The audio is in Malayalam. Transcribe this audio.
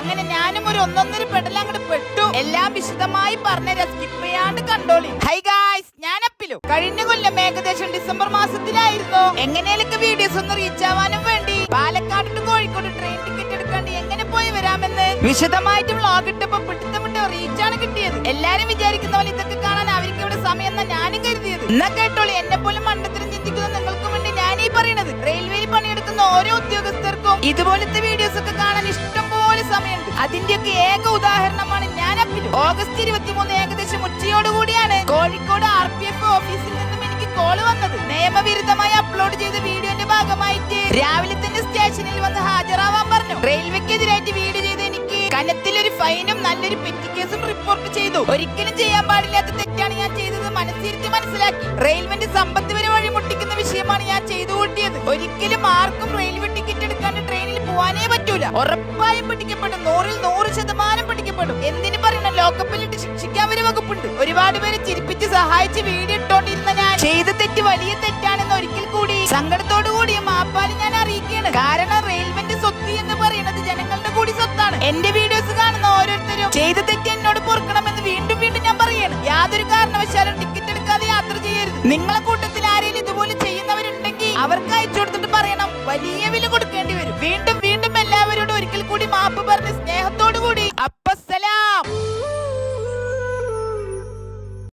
അങ്ങനെ ഞാനും ഒരു ഒന്നൊന്നര പെടൽ അങ്ങോട്ട് പെട്ടു. എല്ലാം വിശദമായി പറഞ്ഞ സ്കിപ്പ് ചെയ്യാണ്ട് കണ്ടോളി. ഹൈ ഗായ്സ്, ഞാൻ അപ്പിലു. കഴിഞ്ഞ കൊല്ലം ഏകദേശം ഡിസംബർ മാസത്തിലായിരുന്നു എങ്ങനെയൊക്കെ വീഡിയോസ് ഒന്ന് റീച്ച് ആവാനും വേണ്ടി Palakkad to Kozhikode train ticket എടുക്കാണ്ട് എങ്ങനെ പോയി വരാമെന്ന് വിശദമായിട്ട് വ്ളോഗ് ഇട്ടപ്പോ പിടുത്തമിട്ട് റീച്ചാണ് കിട്ടിയത്. എല്ലാരും വിചാരിക്കുന്ന പോലെ ഇതൊക്കെ കാണാൻ അവർക്ക് ഇവിടെ സമയം എന്നാ ഞാനും കരുതിയത്. എന്നാ കേട്ടോളി, എന്നെ പോലും മണ്ടത്തിലും ചിന്തിക്കുന്ന നിങ്ങൾക്ക് വേണ്ടി ഞാൻ ഈ പറയുന്നത്. റെയിൽവേയിൽ പണിയെടുക്കുന്ന ഓരോ ഉദ്യോഗസ്ഥർക്കും ഇതുപോലത്തെ വീഡിയോസ് ഒക്കെ കാണാൻ ഇഷ്ടം പോലെ സമയമുണ്ട്. അതിന്റെയൊക്കെ ഏക ഉദാഹരണമാണ് ഞാൻ അപ്പിലു. ഓഗസ്റ്റ് 23 ഏകദേശം ഉച്ചയോടുകൂടിയാണ് കോഴിക്കോട് RPF ഓഫീസിൽ നിന്നും എനിക്ക് കോള് വന്നത്. നിയമവിരുദ്ധമായി അപ്ലോഡ് ചെയ്ത വീഡിയോന്റെ ഭാഗമായിട്ട് രാവിലെ തന്നെ സ്റ്റേഷനിൽ വന്ന് ഹാജരാവാൻ പറഞ്ഞു. റെയിൽവേക്കെതിരായിട്ട് വീഡിയോ ചെയ്ത് എനിക്ക് കനത്തിലൊരു ഫൈനും നല്ലൊരു പെറ്റി കേസും റിപ്പോർട്ട് ചെയ്തു. ഒരിക്കലും ചെയ്യാൻ പാടില്ലാത്ത തെറ്റാണ് ഞാൻ ചെയ്തത് മനസ്സിരുത്തി മനസ്സിലാക്കി. റെയിൽവേന്റെ സമ്പത്ത് വരെ വഴിമുട്ടിക്കുന്ന വിഷയമാണ് ഞാൻ ചെയ്തു കൂട്ടിയത്. ഒരിക്കലും ആർക്കും റെയിൽവേ ടിക്കറ്റ് എടുക്കാണ്ട് ട്രെയിനിൽ പോവാനേ പറ്റൂല. ഉറപ്പായും പിടിക്കപ്പെടും, 100% പിടിക്കപ്പെടും. എന്തിനു പറയണം, ലോക്കപ്പിലിട്ട് ശിക്ഷിക്കാൻ വരെ വകുപ്പുണ്ട്. ഒരുപാട് പേരെ ചിരിപ്പിച്ച് സഹായിച്ച് വീഡിയോ ഇട്ടോണ്ടിരുന്ന ഞാൻ ചെയ്ത തെറ്റ് വലിയ തെറ്റാണെന്ന് ഒരിക്കൽ കൂടി സങ്കടത്തോടു കൂടി മാപ്പാല് ഞാൻ അറിയിക്കുകയാണ്. കാരണം റെയിൽവേന്റെ സ്വത്ത് എന്ന് പറയുന്നത് ജനങ്ങളുടെ കൂടി സ്വത്താണ്. എന്റെ വീഡിയോസ് കാണുന്ന ഓരോരുത്തരും ചെയ്ത തെറ്റ് എന്നോട് പൊറുക്കണമെന്ന് വീണ്ടും വീണ്ടും ഞാൻ പറയാണ്. യാതൊരു കാരണവശാലും ടിക്കറ്റ് എടുക്കാതെ യാത്ര ചെയ്യരുത്. നിങ്ങളെ കൂട്ടത്തിൽ ആരെങ്കിലും ഇതുപോലെ ചെയ്യുന്നവരുണ്ടെങ്കിൽ അവർക്ക് അയച്ചു കൊടുത്തിട്ട് പറയണം, വലിയ വില കൊടുക്കേണ്ടി വരും. വീണ്ടും